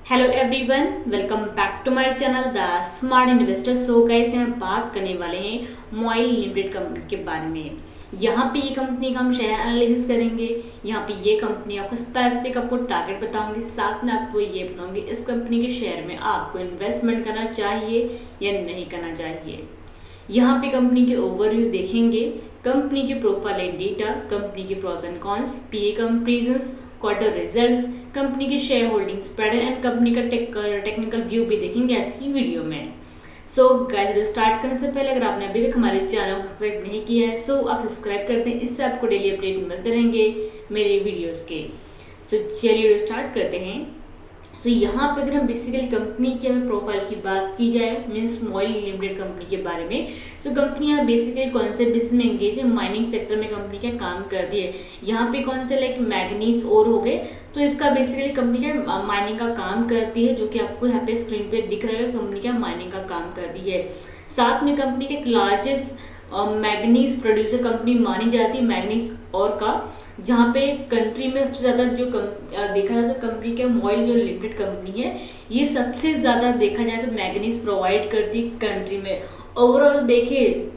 Hello everyone, welcome back to my channel The Smart Investor. So guys, हम बात करने वाले हैं मोइल लिमिटेड कंपनी के बारे में। यहाँ पे ये कंपनी का हम शेयर एनालिसिस करेंगे। यहाँ पे ये कंपनी आपको स्पेसिफिक आपको टारगेट बताऊंगी, साथ में आपको ये बताऊंगी इस कंपनी के शेयर में आपको इन्वेस्टमेंट करना चाहिए या नहीं करना चाहिए। यहाँ पे कंपनी के ओवरव्यू देखेंगे, कंपनी के प्रोफाइल एंड डेटा, कंपनी के pros and cons, peer comparisons, quarter results, company के share holding spread and company का टेक्निकल व्यू भी देखेंगे आज की वीडियो में। सो गाइस, वीडियो स्टार्ट करने से पहले अगर आपने अभी तक हमारे चैनल को सब्सक्राइब नहीं किया है सो आप सब्सक्राइब कर दें, इससे आपको डेली अपडेट मिलते रहेंगे मेरे वीडियोस के। सो चलिए वीडियो स्टार्ट करते हैं। सो यहाँ पे अगर हम बेसिकली कंपनी के प्रोफाइल की बात की जाए, मीन्स मोइल लिमिटेड कंपनी के बारे में। सो कंपनी यहाँ बेसिकली कौन से बिजनेस में एंगेज है, माइनिंग सेक्टर में कंपनी क्या काम करती है। यहाँ पे कौन से लाइक मैग्नीज और हो गए, तो इसका बेसिकली कंपनी क्या माइनिंग का काम करती है, जो कि आपको यहाँ पे स्क्रीन पे दिख रहा है। कंपनी क्या माइनिंग का काम करती है। साथ में कंपनी के लार्जेस्ट मैग्नीज प्रोड्यूसर कंपनी मानी जाती है, मैग्नीज और का, जहाँ पे कंट्री में सबसे ज़्यादा जो देखा जाए तो कंपनी के मोइल जो लिमिटेड कंपनी है, ये सबसे ज़्यादा देखा जाए तो मैग्नीज प्रोवाइड करती है कंट्री में। ओवरऑल देखे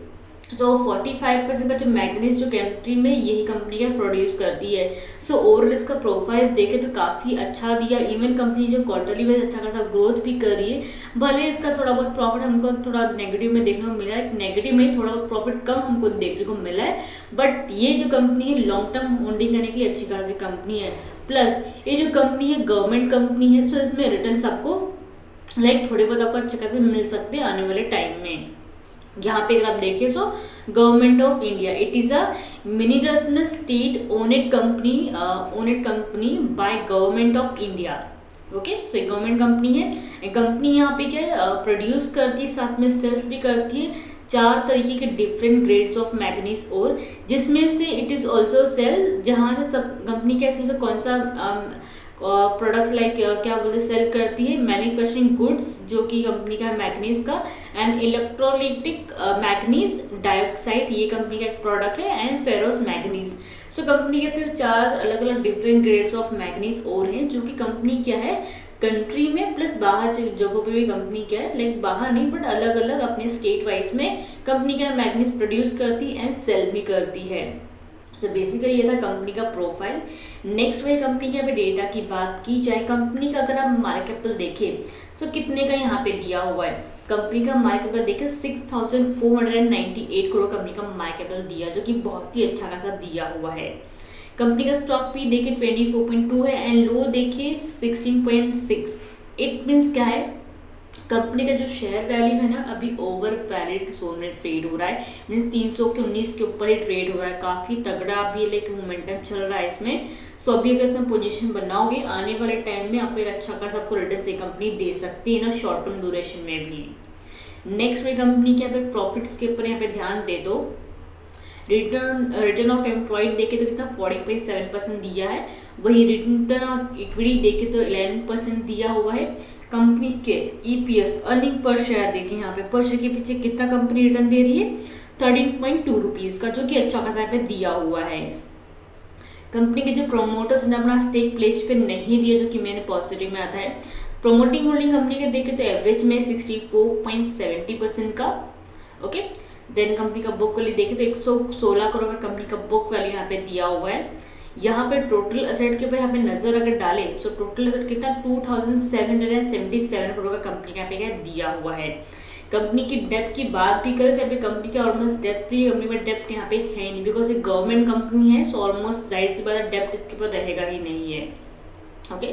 तो 45% का जो मैग्नीज जो कंट्री में यही कंपनी का प्रोड्यूस करती है। सो ओवरऑल इसका प्रोफाइल देखे तो काफ़ी अच्छा दिया। इवन कंपनी जो क्वार्टरली वाइज अच्छा खासा ग्रोथ भी कर रही है। भले इसका थोड़ा बहुत प्रॉफिट हमको थोड़ा नेगेटिव में देखने को मिला है, नेगेटिव में थोड़ा बहुत प्रॉफिट कम हमको देखने को मिला है, बट ये जो कंपनी है लॉन्ग टर्म होल्डिंग करने के लिए अच्छी खासी कंपनी है। प्लस ये जो कंपनी है गवर्नमेंट कंपनी है, सो इसमें रिटर्न आपको लाइक थोड़े बहुत आपको अच्छे खासे मिल सकते हैं आने वाले टाइम में। यहाँ पे अगर आप देखें so government of India, it is a mini Ratna state owned company by government of India. Okay, so एक गवर्नमेंट कंपनी है। कंपनी यहाँ पे क्या प्रोड्यूस करती है, साथ में सेल्स भी करती है 4 तरीके के डिफरेंट ग्रेड्स ऑफ मैग्नीज और, जिसमें से इट इज ऑल्सो सेल, जहाँ से सब कंपनी का इसमें से कौन सा प्रोडक्ट लाइक क्या बोलते सेल करती है, मैन्युफैक्चरिंग गुड्स जो कि कंपनी का मैग्नीज का, एंड इलेक्ट्रोलाइटिक मैग्नीज डाइऑक्साइड ये कंपनी का एक प्रोडक्ट है, and ferrous manganese. So company के सिर्फ 4 अलग अलग डिफरेंट ग्रेड्स ऑफ मैग्नीज और हैं, जो कि कंपनी क्या है कंट्री में प्लस बाहर जगहों पे भी कंपनी क्या है लाइक बाहर नहीं बट अलग अलग अपने स्टेट वाइज में कंपनी क्या मैग्नीज प्रोड्यूस करती एंड सेल भी करती है। सो बेसिकली ये था कंपनी का प्रोफाइल। नेक्स्ट वे कंपनी के यहाँ पे डेटा की बात की जाए, कंपनी का अगर आप मार्केट कैपिटल देखें तो कितने का यहाँ पे दिया हुआ है। कंपनी का मार्केट कैपिटल देखें 6498 करोड़ कंपनी का मार्केट कैपिटल दिया, जो कि बहुत ही अच्छा खासा दिया हुआ है। कंपनी का स्टॉक पी देखे 24.2 है एंड लो देखे 16.6। इट मीन्स क्या है, कंपनी का जो शेयर वैल्यू है ना अभी ओवर वैलिड सोन में ट्रेड हो रहा है, मीन्स 319 के ऊपर ही ट्रेड हो रहा है। काफ़ी तगड़ा अभी लाइक मोमेंटम चल रहा है इसमें। सो अभी अगर इसमें पोजीशन बनाओगे आने वाले टाइम में आपको एक अच्छा खासा आपको रिटर्न से कंपनी दे सकती है ना, शॉर्ट टर्म ड्यूरेशन में भी। नेक्स्ट में कंपनी के यहाँ पे प्रॉफिट्स के ऊपर यहाँ पे ध्यान दे दो। रिटर्न ऑफ एम्प्लॉयड देखे तो कितना 40.7% दिया है, वही रिटर्न ऑफ इक्विटी देखे तो 11% दिया हुआ है। कंपनी के ईपीएस अर्निंग पर शेयर देखें, यहाँ पे पर शेयर के पीछे कितना कंपनी रिटर्न दे रही है 13.2 रुपीज़ का, जो कि अच्छा खासा यहाँ पे दिया हुआ है। कंपनी के जो प्रोमोटर्स ने अपना स्टेक प्लेस पे नहीं दिया, जो कि मैंने पॉजिटिव में आता है। प्रोमोटिंग होल्डिंग कंपनी के देखे तो एवरेज में 64.70% का। ओके, देन कंपनी का बुक वैल्यू देखे तो 116 करोड़ का कंपनी का बुक वैल्यू यहाँ पे दिया हुआ है। यहाँ पे टोटल असेट के ऊपर यहाँ पे नजर अगर डालें सो टोटल असेट कितना 2777 करोड़ का कंपनी का यहाँ पे क्या दिया हुआ है। कंपनी की डेप्ट की बात भी करें तो यहाँ पे कंपनी का ऑलमोस्ट डेप्ट फ्री, कंपनी में डेप्ट यहाँ पे है नहीं, बिकॉज एक गवर्नमेंट कंपनी है। सो ऑलमोस्ट जाहिर सी बात डेप्ट इसके ऊपर रहेगा ही नहीं है। ओके,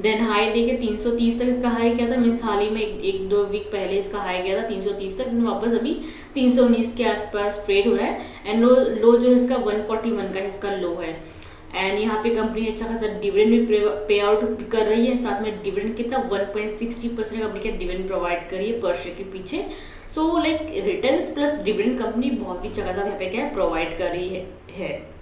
देन हाई देखे 330 तक इसका हाई किया था, मीन्स हाल ही में एक दो वीक पहले इसका हाई गया था 330 तक, वापस अभी 319 के आसपास ट्रेड हो रहा है। एंड लो जो है इसका 141 का इसका लो है। एंड यहाँ पे कंपनी अच्छा खासा डिविडेंड भी पे आउट भी कर रही है, साथ में डिविडेंड कितना 1.60% कंपनी का डिविडेंड प्रोवाइड कर रही है पर शेयर के पीछे। So like returns plus dividend company बहुत ही अच्छा खासा यहाँ पे क्या प्रोवाइड कर रही है।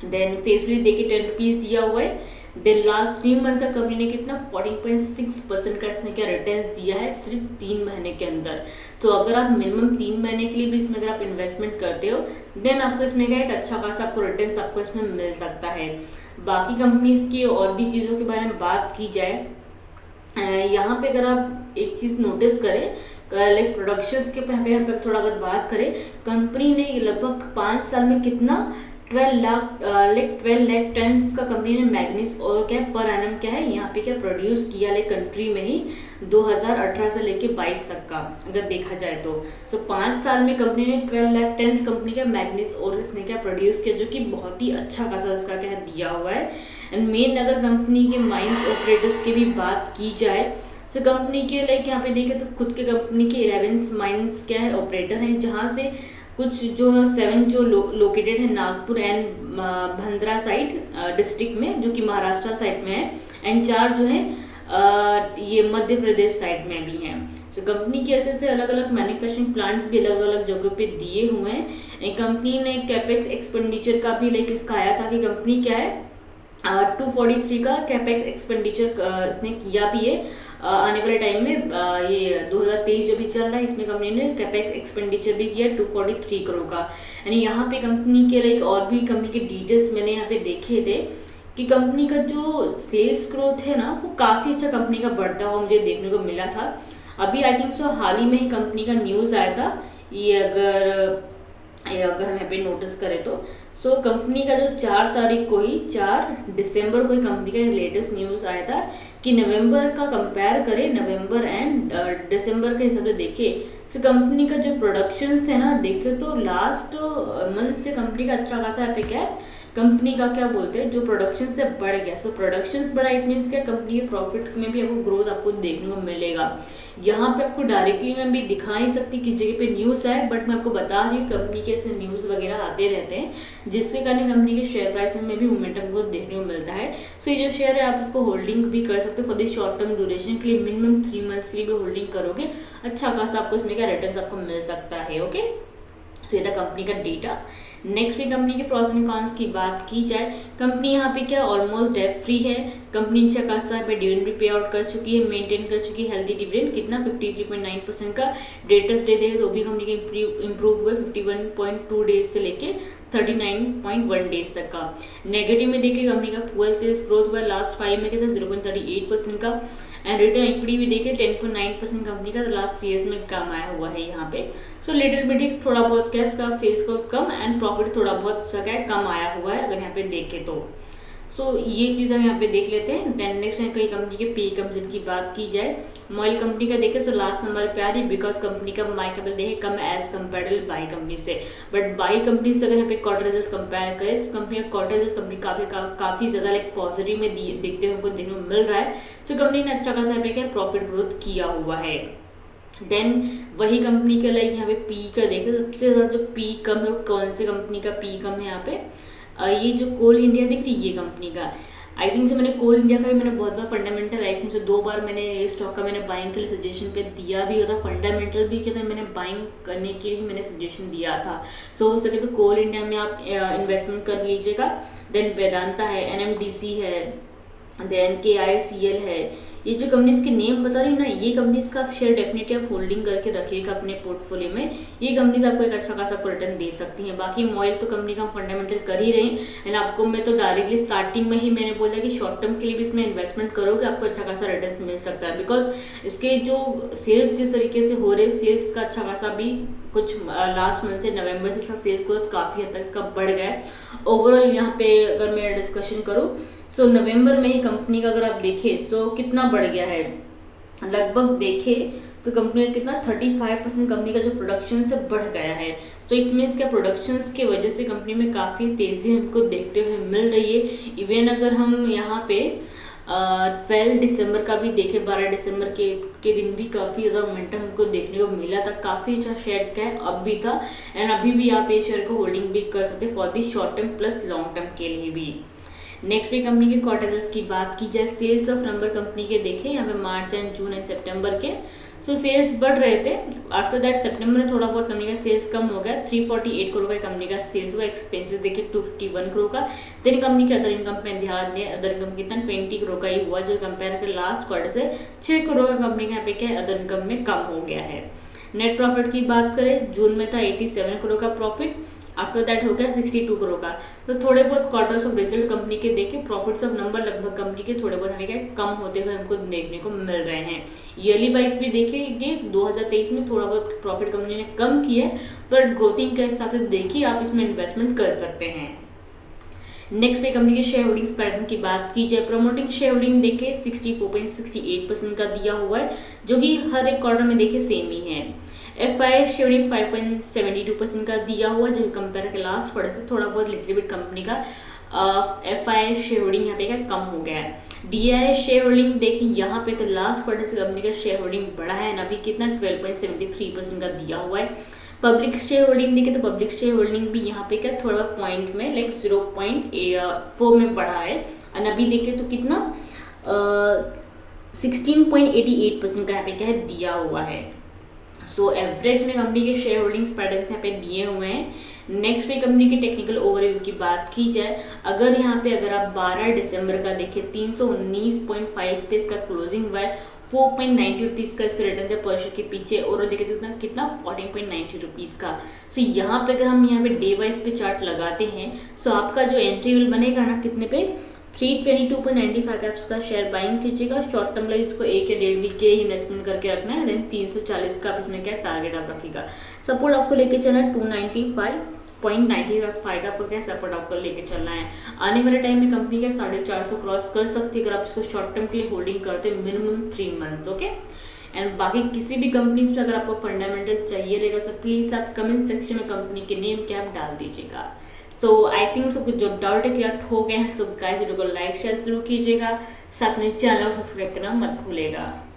देन फेस वैल्यू देखिए 10 रुपीज़ दिया हुआ है। देन लास्ट 3 मंथ तक कंपनी ने कितना 14.6% का इसने क्या रिटर्न दिया है सिर्फ 3 महीने के अंदर। तो अगर आप मिनिमम 3 महीने के लिए भी इसमें अगर आप इन्वेस्टमेंट करते हो देन आपको इसमें क्या एक अच्छा खासा आपको रिटर्न आपको इसमें मिल सकता है। बाकी कंपनीज की और भी चीज़ों के बारे में बात की जाए यहाँ पे अगर आप एक चीज़ नोटिस करें, लाइक प्रोडक्शंस के यहाँ पे थोड़ा अगर बात करें, कंपनी ने लगभग 5 साल में कितना 12 लाख टन्स का कंपनी ने मैग्नीज और क्या पर एनम क्या है यहाँ पे क्या प्रोड्यूस किया, लाइक कंट्री में ही 2018 से लेके 22 तक का अगर देखा जाए तो। सो 5 साल में कंपनी ने 12 लाख टन्स कंपनी का मैग्नीज और इसने क्या प्रोड्यूस किया, जो कि बहुत ही अच्छा खासा इसका क्या दिया हुआ है। एंड मेन अगर कंपनी के माइंस ऑपरेटर्स की भी बात की जाए, सो कंपनी के लाइक यहाँ पे देखें तो खुद के कंपनी के 11 माइंस क्या है ऑपरेटर हैं, जहाँ से कुछ जो 7 जो लोकेटेड है नागपुर एंड भंद्रा साइड डिस्ट्रिक्ट में, जो कि महाराष्ट्र साइड में है, एंड 4 जो है ये मध्य प्रदेश साइड में भी हैं। सो कंपनी के ऐसे अलग अलग मैन्युफैक्चरिंग प्लांट्स भी अलग अलग जगहों पे दिए हुए हैं। कंपनी ने कैपेक्स एक्सपेंडिचर का भी लाइक इसका आया था कि कंपनी क्या है 243 का कैपेक्स एक्सपेंडिचर इसने किया भी है आने वाले टाइम में। ये 2023 जो भी चल रहा है इसमें कंपनी ने कैपेक्स एक्सपेंडिचर भी किया 243 करोड़ का। यानी यहाँ पे कंपनी के लाइक और भी कंपनी के डिटेल्स मैंने यहाँ पे देखे थे कि कंपनी का जो सेल्स ग्रोथ है ना वो काफ़ी अच्छा कंपनी का बढ़ता हुआ मुझे देखने को मिला था। अभी आई थिंक सो हाल ही में ही कंपनी का न्यूज़ आया था, ये अगर हम यहाँ पे नोटिस करें तो। सो कंपनी का जो 4 तारीख को ही 4 दिसंबर को ही कंपनी का लेटेस्ट न्यूज़ आया था कि नवंबर का कंपेयर करें, नवंबर एंड दिसंबर के हिसाब से देखें, सो कंपनी का जो प्रोडक्शन है ना देखे तो लास्ट मंथ से कंपनी का अच्छा खासा यहाँ पे क्या है, कंपनी का क्या बोलते हैं जो प्रोडक्शन से बढ़ गया। सो प्रोडक्शन बढ़ा इट मीन्स क्या कंपनी के प्रॉफिट में भी आपको ग्रोथ आपको देखने को मिलेगा। यहाँ पे आपको डायरेक्टली मैं भी दिखा नहीं सकती किस जगह पे न्यूज़ है, बट मैं आपको बता रही हूँ कंपनी के ऐसे न्यूज़ वगैरह आते रहते हैं जिसके कारण कंपनी के शेयर प्राइस में भी मोमेंटम को देखने को मिलता है। सो ये जो शेयर है आप इसको होल्डिंग भी कर सकते हो for this short term duration के लिए, मिनिमम 3 मंथ्स के लिए भी होल्डिंग करोगे अच्छा खासा आपको इसमें क्या रिटर्न आपको मिल सकता है। ओके, सो ये था कंपनी का डेटा। नेक्स्ट भी कंपनी के प्रॉस एंड कॉन्स की बात की जाए, कंपनी यहाँ पे क्या ऑलमोस्ट डेट फ्री है। कंपनी अच्छा खासा पे डिविडेंड भी पे आउट कर चुकी है, मेंटेन कर चुकी है हेल्दी डिविडेंड कितना 53.9% का। डेटस डे देखे तो भी कंपनी के इम्प्रूव हुए 51.2 डेज से लेके 39.1 डेज तक का। नेगेटिव में देखे कंपनी का पुअर सेल्स ग्रोथ हुआ लास्ट 5 में क्या था 0.38% का। एंड रिटर्न इक्विटी भी देखे 10.9% कंपनी का लास्ट 3 ईयर्स में कम आया हुआ है यहाँ पे। सो लिटिल बिट थोड़ा बहुत क्या इसका सेल्स ग्रोथ कम एंड प्रॉफिट थोड़ा बहुत सा क्या कम आया हुआ है अगर यहाँ पे देखे तो। सो ये चीज़ हम यहाँ पे देख लेते हैं। देन नेक्स्ट है कई कंपनी के पी कंपनी की बात की जाए, मॉइल कंपनी का देखें सो लास्ट नंबर पे आ रही बिकॉज कंपनी का मार्केटेबल देखे कम एज कम्पेरेबल बाई कंपनी से। बट बाई कंपनी से अगर यहाँ पे क्वार्टर रिजल्ट्स कंपेयर करें तो कंपनी का क्वार्टर रिजल्ट्स कंपनी काफ़ी ज़्यादा लाइक पॉजिटिव में देखते हुए हमको देखने को मिल रहा है। सो कंपनी ने अच्छा खासा यहाँ पे क्या प्रॉफिट ग्रोथ किया हुआ है। देन वही कंपनी का लाइक यहाँ पे पी का देखें सबसे ज़्यादा जो पी कम है वो कौन सी कंपनी का पी कम है यहाँ पे, ये जो कोल इंडिया दिख रही है ये कंपनी का। आई थिंक से मैंने कोल इंडिया का भी मैंने बहुत बार फंडामेंटल आई थिंक से 2 बार मैंने ये स्टॉक का मैंने बाइंग के लिए सजेशन पे दिया भी होता, फंडामेंटल भी किया था मैंने बाइंग करने के लिए मैंने सजेशन दिया था। सो हो सके तो कोल इंडिया में आप इन्वेस्टमेंट कर लीजिएगा। देन वेदांता है, NMDC है, देन KICL है, ये जो कंपनीज के नेम बता रही हूँ ना ये कंपनीज का आप शेयर डेफिनेटली आप होल्डिंग करके रखिएगा अपने पोर्टफोलियो में। ये कंपनीज आपको एक अच्छा खासा रिटर्न दे सकती हैं। बाकी मॉइल तो कंपनी का हम फंडामेंटल कर ही रहे हैं एंड आपको मैं तो डायरेक्टली स्टार्टिंग में ही मैंने बोला कि शॉर्ट टर्म के लिए भी इसमें इन्वेस्टमेंट करोगे आपको अच्छा खासा रिटर्न मिल सकता है। बिकॉज इसके जो सेल्स जिस तरीके से हो रहे सेल्स का अच्छा खासा भी कुछ लास्ट मंथ से नवंबर से इसका सेल्स ग्रोथ काफ़ी हद तक इसका बढ़ गया है। ओवरऑल यहाँ पे अगर मैं डिस्कशन करूँ सो नवंबर में ही कंपनी का अगर आप देखें तो कितना बढ़ गया है, लगभग देखें तो कंपनी का कितना 35% कंपनी का जो प्रोडक्शन से बढ़ गया है। तो इट मीन्स क्या प्रोडक्शंस की वजह से कंपनी में काफ़ी तेज़ी हमको देखते हुए मिल रही है। इवन अगर हम यहाँ पे 12 दिसंबर का भी देखें 12 दिसंबर के दिन भी काफ़ी ज़्यादा मोमेंटम हमको देखने को मिला था, काफ़ी अच्छा शेयर का है अब भी था एंड अभी भी आप ये शेयर को होल्डिंग भी कर सकते for the short term plus long term के लिए भी। नेक्स्ट भी कंपनी के क्वार्टर्स की बात की जाए, सेल्स ऑफ नंबर कंपनी के देखें यहाँ पे मार्च एंड जून एंड सितंबर के। सो सेल्स बढ़ रहे थे, आफ्टर दैट सितंबर में थोड़ा बहुत कंपनी का सेल्स कम हो गया, 348 करोड़ का कंपनी का सेल्स हुआ, एक्सपेंसेस देखिए 251 करोड़ का। देन कंपनी के अदर इनकम पे ध्यान दें, अदर इनकम कितना 20 करोड़ का ही हुआ जो कंपेयर कर लास्ट क्वार्टर से 6 करोड़ का कंपनी का यहाँ पे क्या अदर इनकम में कम हो गया है। नेट प्रॉफिट की बात करें जून में था 87 करोड़ का प्रॉफिट, आफ्टर दैट हो गया 62 करोड़ का। तो थोड़े बहुत क्वार्टर्स ऑफ रिजल्ट कंपनी के देखे, प्रॉफिट्स ऑफ नंबर लगभग कंपनी के थोड़े बहुत हमें क्या कम होते हुए हमको देखने को मिल रहे हैं। ईयरली वाइज भी देखेंगे 2023 में थोड़ा बहुत प्रॉफिट कंपनी ने कम किया है, पर ग्रोथिंग के हिसाब से देखिए आप इसमें इन्वेस्टमेंट कर सकते हैं। नेक्स्ट पे कंपनी के शेयर होल्डिंग्स पैटर्न की बात की जाए, प्रमोटिंग शेयर होल्डिंग देखे 64.68% का दिया हुआ है, जो कि हर एक क्वार्टर में देखे सेम ही है। FI शेयर होल्डिंग 5.72% का दिया हुआ है, जो कंपेयर के लास्ट क्वार्टर से थोड़ा बहुत लिटिल बिट कंपनी का FI शेयर होल्डिंग यहाँ पे क्या कम हो गया है। DI शेयर होल्डिंग देखिए यहाँ पे तो लास्ट क्वार्टर से कंपनी का शेयर होल्डिंग बढ़ा है, अभी कितना 12.73% का दिया हुआ है। पब्लिक शेयर होल्डिंग देखे तो पब्लिक शेयर होल्डिंग भी यहाँ पे क्या थोड़ा पॉइंट में लाइक 0.4 में बढ़ा है, और अभी देखे तो कितना 16.88% का यहाँ पे क्या है दिया हुआ है। सो एवरेज में कंपनी के शेयर होल्डिंग्स पैटर्न यहाँ पे दिए हुए हैं। नेक्स्ट में कंपनी के टेक्निकल ओवरव्यू की बात की जाए, अगर यहाँ पे अगर आप 12 दिसंबर का देखें 319.5 पे इसका क्लोजिंग हुआ है, 4.90 रुपीज़ का इस रिटर्न थे पर शेयर के पीछे, और देखे तो कितना 14.90 रुपीज़ का। सो यहाँ पे अगर हम यहाँ पे डे वाइज पे चार्ट लगाते हैं, सो आपका जो एंट्री विल बनेगा ना कितने पे 322.95 एप्स का शेयर बाइंग कीजिएगा। शॉर्ट टर्म लाइज को 1 या 1.5 वीक के लिए इन्वेस्टमेंट करके रखना है। देन 340 का आप इसमें क्या टारगेट आप रखिएगा। सपोर्ट आपको लेके चलना है 295.95 का आपको क्या सपोर्ट आपको लेके चलना है। आने वाले टाइम में कंपनी का 450 क्रॉस कर सकती है अगर आप इसको शॉर्ट टर्म के लिए होल्डिंग करते हैं, मिनिमम 3 मंथ्स। ओके, एंड बाकी किसी भी कंपनीज पे अगर आपको फंडामेंटल चाहिए रहेगा तो प्लीज़ आप कमेंट सेक्शन में कंपनी के नेम क्या आप डाल दीजिएगा। सो आई थिंक सो जो डाउट है क्लियर हो गए हैं। सो गाइस वीडियो को लाइक शेयर जरूर कीजिएगा, साथ में चैनल को सब्सक्राइब करना मत भूलिएगा।